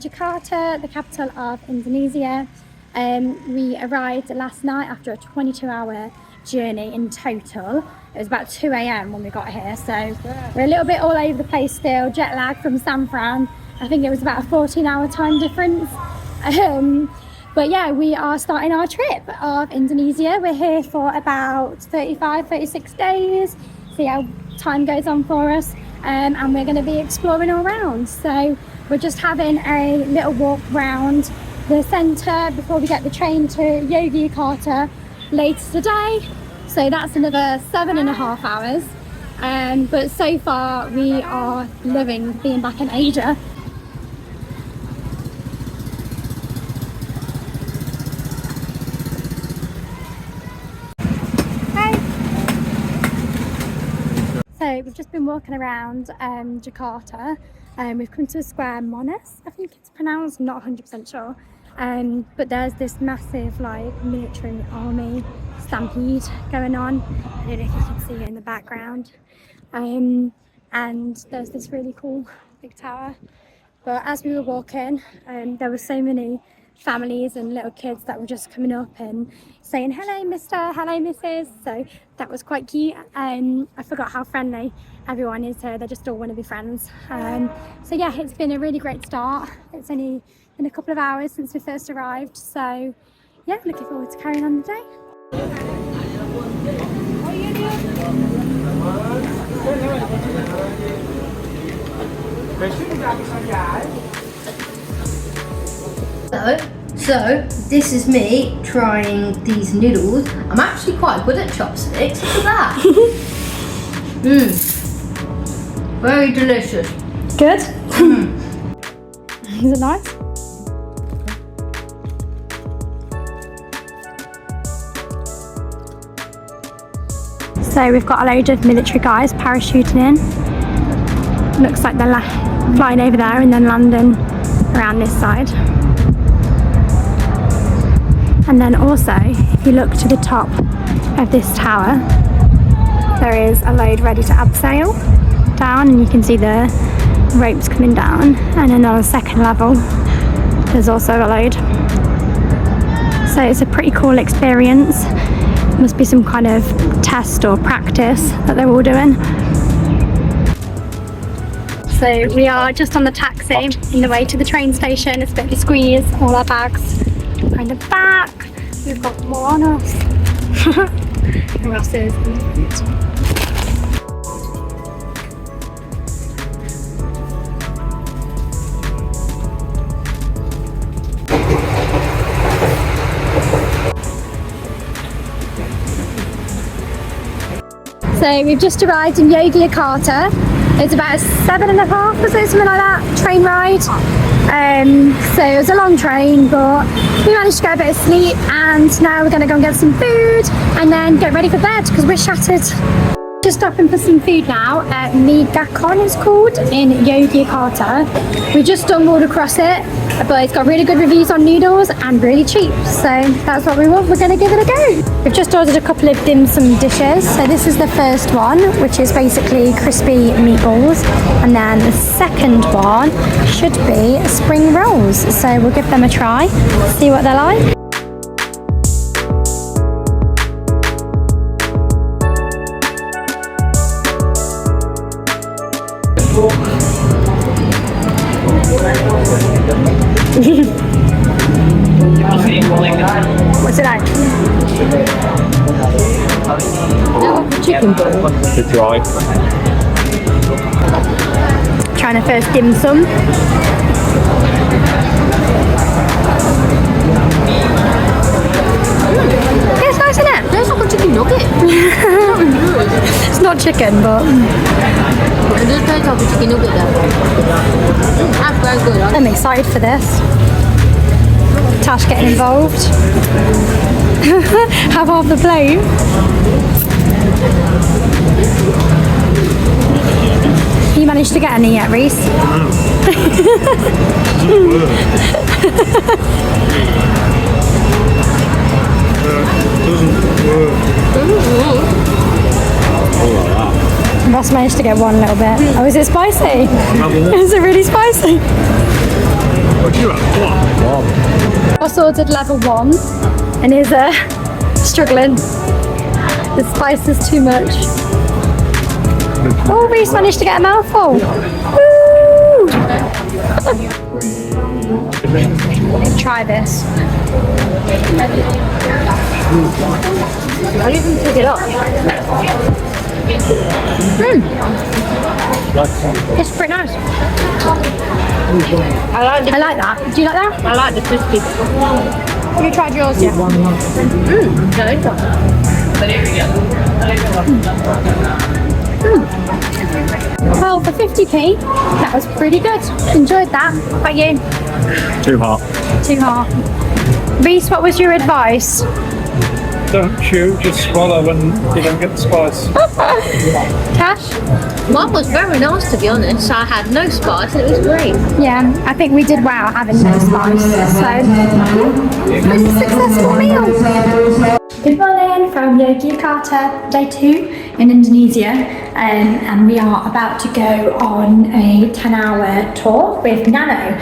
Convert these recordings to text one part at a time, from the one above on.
Jakarta, the capital of Indonesia. We arrived last night after a 22-hour journey in total. It was about 2 a.m. when we got here, so we're a little bit all over the place still, jet lag from San Fran. I think it was about a 14-hour time difference. But yeah, we are starting our trip of Indonesia. We're here for about 36 days, see how time goes on for us, and we're going to be exploring all around. So we're just having a little walk around the centre before we get the train to Yogyakarta later today. So that's another 7.5 hours. But so far we are loving being back in Asia. So we've just been walking around Jakarta. We've come to a square, Monas, I think it's pronounced, not 100% sure. But there's this massive like military army stampede going on. I don't know if you can see it in the background. And there's this really cool big tower. But as we were walking, there were so many families and little kids that were just coming up and saying hello Mr, hello Mrs, so that was quite cute. I forgot how friendly everyone is here, they just all want to be friends. So yeah, it's been a really great start. It's only been a couple of hours since we first arrived, so yeah, looking forward to carrying on the day. So this is me trying these noodles. I'm actually quite good at chopsticks. Look at that. Very delicious. Good. Is it nice? So we've got a load of military guys parachuting in. Looks like they're flying over there and then landing around this side. And then also, if you look to the top of this tower, there is a load ready to abseil down, and you can see the ropes coming down. And then on the second level, there's also a load. So it's a pretty cool experience. Must be some kind of test or practice that they're all doing. So we are just on the taxi in the way to the train station. It's a bit of a squeeze. All our bags are in the back. We've got more on us. Who else is? So we've just arrived in Yogyakarta. It's about 7.5 or something like that, train ride. So it was a long train, but we managed to get a bit of sleep, and now we're going to go and get some food and then get ready for bed because we're shattered. Just stopping for some food now at Migakon it's called, in Yogyakarta. We just stumbled across it, but it's got really good reviews on noodles and really cheap, so that's what we want. We're going to give it a go. We've just ordered a couple of dim sum dishes. So this is the first one, which is basically crispy meatballs, and then the second one should be spring rolls. So we'll give them a try, see what they're like. What's it like? Chicken. It's dry. Trying to first dim sum. Yeah, it's nice, isn't it? It's like a chicken nugget. It's not chicken, but It does taste like a chicken nugget though. That's very good. I'm excited for this. Tash getting involved. Have half the plate. You managed to get any yet, Rhys? Ross managed to get one little bit. Oh, is it spicy? Is it really spicy? Ross ordered level 1 and is struggling. The spice is too much. Oh, Rhys managed to get a mouthful. Woo! Try this. I'll even pick it up. It's pretty nice. I like that. Do you like that? I like the crispy. Have you tried yours yet? Well, for 50p, that was pretty good. Enjoyed that. How about you? Too hot. Too hot. Rhys, what was your advice? Don't chew, just swallow and you don't get the spice. Tash? Mine was very nice, to be honest. I had no spice and it was great. Yeah, I think we did well having no spice. So, it was a successful meal. Good morning from Yogyakarta, day 2 in Indonesia, and we are about to go on a 10-hour tour with Nano.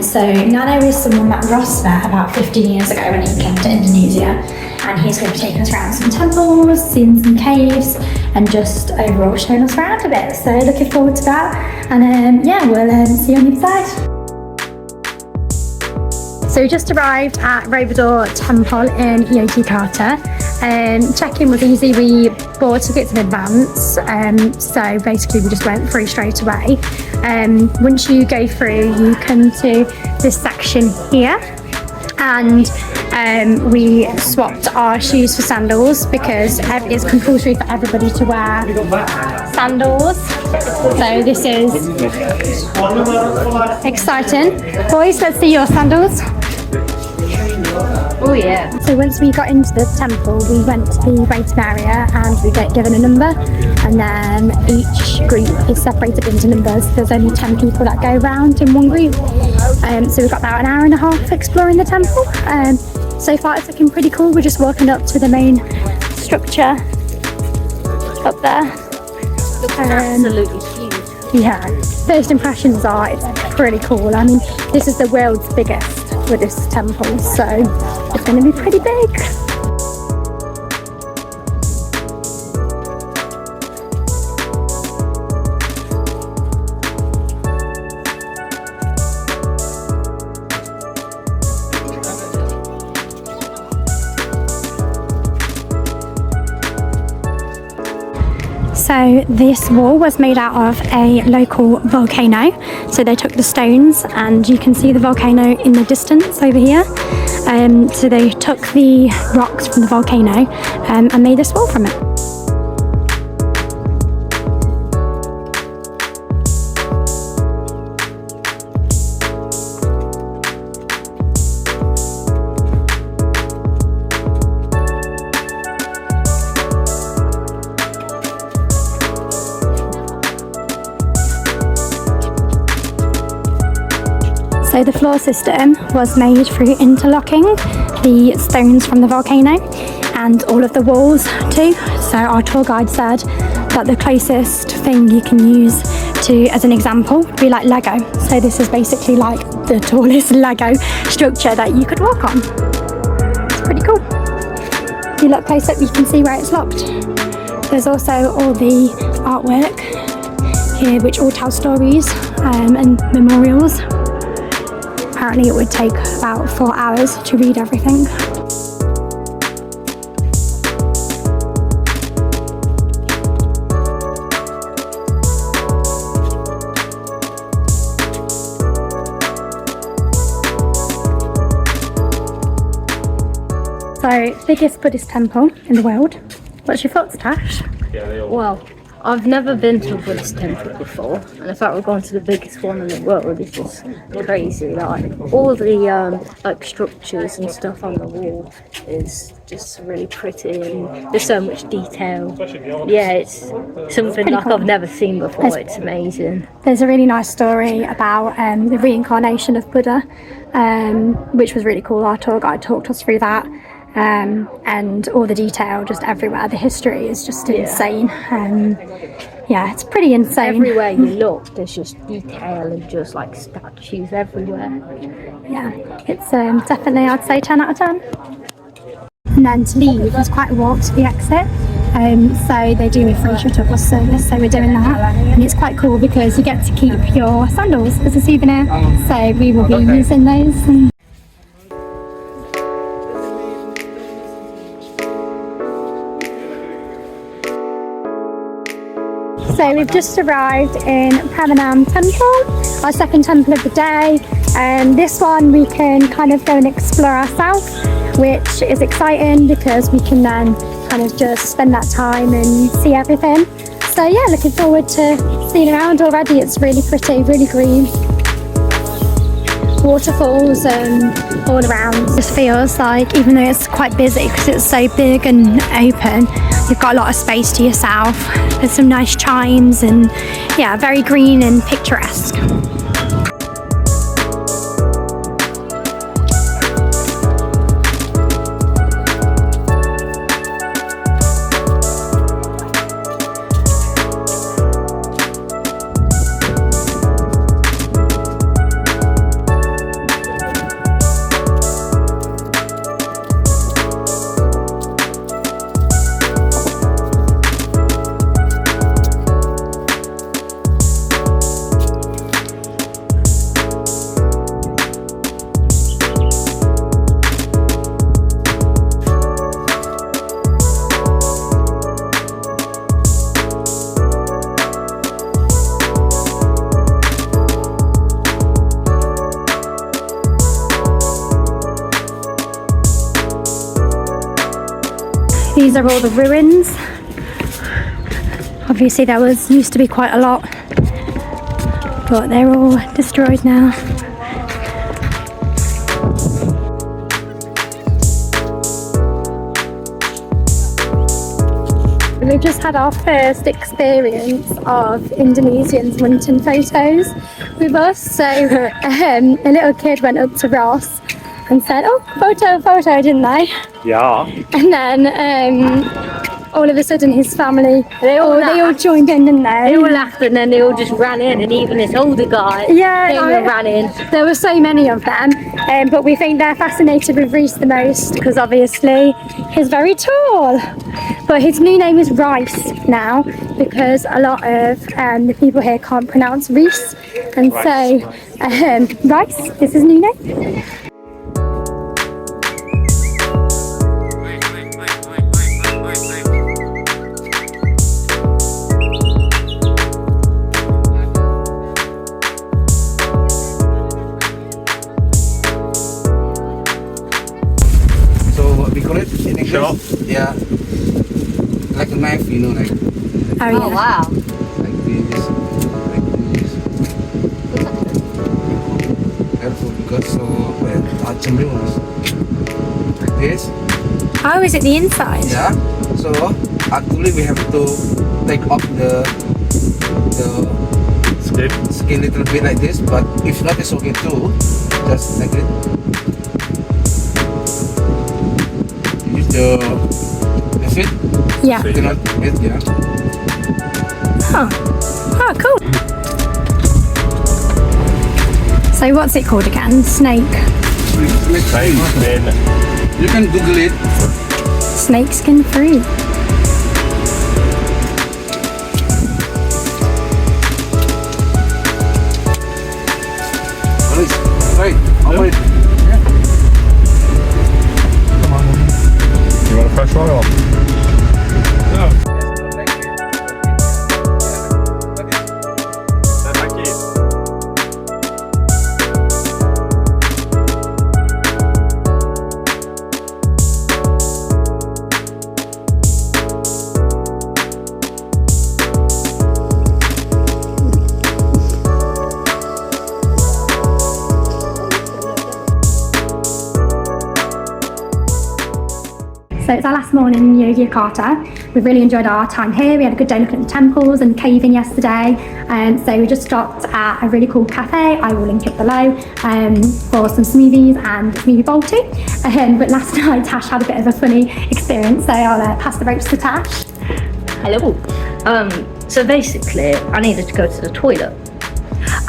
So Nano is someone that Ross met about 15 years ago when he came to Indonesia, and he's going to be taking us around some temples, seeing some caves, and just overall showing us around a bit. So looking forward to that, and yeah, we'll see you on the other side. So we just arrived at Borobudur Temple in Yogyakarta. Check-in was easy, we bought tickets in advance, so basically we just went through straight away. Once you go through, you come to this section here, and we swapped our shoes for sandals because it's compulsory for everybody to wear sandals. So this is exciting. Boys, let's see your sandals. Oh yeah. So once we got into the temple, we went to the waiting area and we get given a number, and then each group is separated into numbers. There's only 10 people that go around in one group. So we've got about an hour and a half exploring the temple. So far it's looking pretty cool. We're just walking up to the main structure up there. Looks absolutely huge. Yeah, first impressions are it's pretty cool. I mean, this is the world's biggest Buddhist temple, so it's going to be pretty big. So this wall was made out of a local volcano. So they took the stones, and you can see the volcano in the distance over here. So they took the rocks from the volcano and made this wall from it. So the floor system was made through interlocking the stones from the volcano and all of the walls too. So our tour guide said that the closest thing you can use to, as an example, would be like Lego. So this is basically like the tallest Lego structure that you could walk on. It's pretty cool. If you look close up, you can see where it's locked. There's also all the artwork here which all tell stories and memorials. Apparently it would take about 4 hours to read everything. So, biggest Buddhist temple in the world. What's your thoughts, Tash? Well, I've never been to a Buddhist temple before, and the fact we're going to the biggest one in the world is just crazy. Like all the like structures and stuff on the wall is just really pretty, and there's so much detail. Yeah, it's something like cool. I've never seen before. It's amazing. There's a really nice story about the reincarnation of Buddha, which was really cool. Our tour guide talked us through that. and all the detail just everywhere. The history is just insane. Yeah, it's pretty insane. Everywhere you look, there's just detail and just like statues everywhere. Yeah, it's definitely, I'd say 10 out of 10. And then to leave, there's quite a walk to the exit. So they do a free shuttle bus service, so we're doing that. And it's quite cool because you get to keep your sandals as a souvenir. So we will be using those. So we've just arrived in Prambanan Temple, our second temple of the day. This one we can kind of go and explore ourselves, which is exciting because we can then kind of just spend that time and see everything. So yeah, looking forward to seeing around already. It's really pretty, really green. Waterfalls all around. It feels like, even though it's quite busy because it's so big and open, you've got a lot of space to yourself. There's some nice chimes and yeah, very green and picturesque. These are all the ruins. Obviously there used to be quite a lot, but they're all destroyed now. We've just had our first experience of Indonesians wanting photos with us. So a little kid went up to Ross and said, "Oh, photo," didn't they? Yeah. And then all of a sudden his family, they all joined in, didn't they? They all laughed and then they all just ran in, and even this older guy ran in. There were so many of them, but we think they're fascinated with Rhys the most because obviously he's very tall. But his new name is Rhys now because a lot of the people here can't pronounce Rhys, and so Rhys is his new name. Yeah, like a knife, you know, like. Oh, yeah. Wow. Like this, like this. Careful because so like this. Oh, is it the inside? Yeah. So actually we have to take off the skin little bit like this, but if not, it's okay too. Just like it. That's it? Yeah. You know, yeah. Oh, cool. So what's it called again? Snake. You can Google it. Snakeskin fruit. Right. How about it? You want a fresh one or? No. Thank you. So it's our last morning in Yogyakarta. We've really enjoyed our time here. We had a good day looking at the temples and caving yesterday. So we just stopped at a really cool cafe. I will link it below for some smoothies and a smoothie bowl too. But last night Tash had a bit of a funny experience, so I'll pass the ropes to Tash. Hello. So basically, I needed to go to the toilet.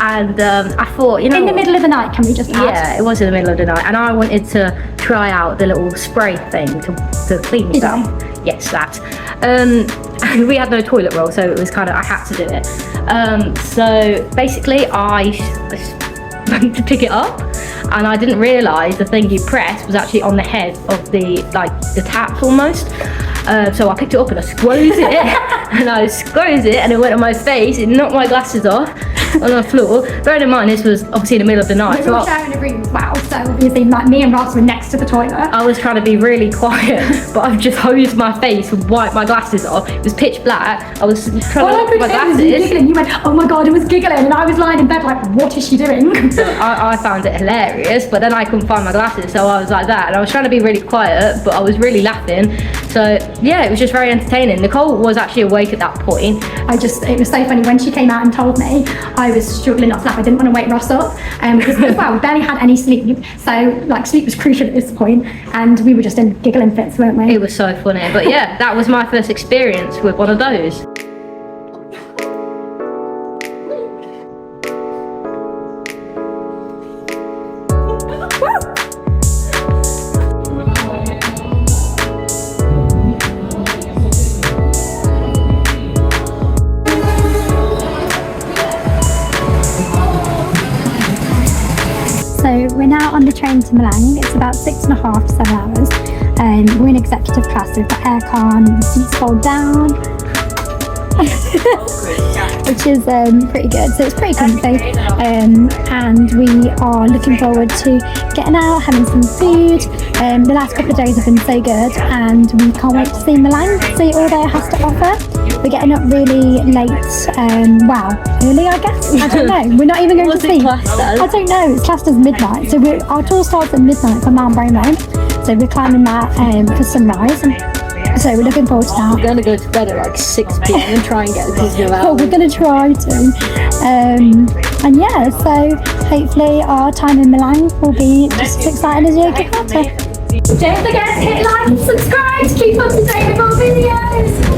And I thought, you know, in the middle of the night, can we just add? Yeah, it was in the middle of the night, and I wanted to try out the little spray thing to clean stuff. Yes, that. And we had no toilet roll, so it was kind of, I had to do it. So basically, I went to pick it up, and I didn't realise the thing you press was actually on the head of the tap almost. So I picked it up and I squoze it, and it went on my face. It knocked my glasses off on the floor. Bearing in mind, this was obviously in the middle of the night. We were sharing a room as well, so obviously like me and Ross were next to the toilet. I was trying to be really quiet, but I've just hosed my face and wiped my glasses off. It was pitch black. I was trying to look at my glasses. You went, oh my god, it was giggling, and I was lying in bed like, what is she doing? So I found it hilarious, but then I couldn't find my glasses, so I was like that, and I was trying to be really quiet, but I was really laughing. So yeah, it was just very entertaining. Nicole was actually awake at that point. It was so funny when she came out and told me. I was struggling not to laugh. I didn't want to wake Ross up because well, we barely had any sleep, so like sleep was crucial at this point, and we were just in giggling fits, weren't we? It was so funny, but yeah, that was my first experience with one of those. So we're now on the train to Malang. It's about 6.5 to 7 hours. We're in executive class, so we've got aircon, the seats fold down, which is pretty good. So it's pretty comfy, and we are looking forward to getting out, having some food. The last couple of days have been so good, and we can't wait to see Malang, see all that it has to offer. We're getting up really late, early I guess, I don't know, we're not even going to sleep. I don't know, it's classed as midnight, so our tour starts at midnight for Mount Bromo, so we're climbing that for sunrise, so we're looking forward to that. We're going to go to bed at like 6 p.m. and try and get the Disney out. Oh, we're going to try to, and yeah, so hopefully our time in Malang will be just as exciting as Yogyakarta. Don't forget to hit like and subscribe to keep up to date with our videos.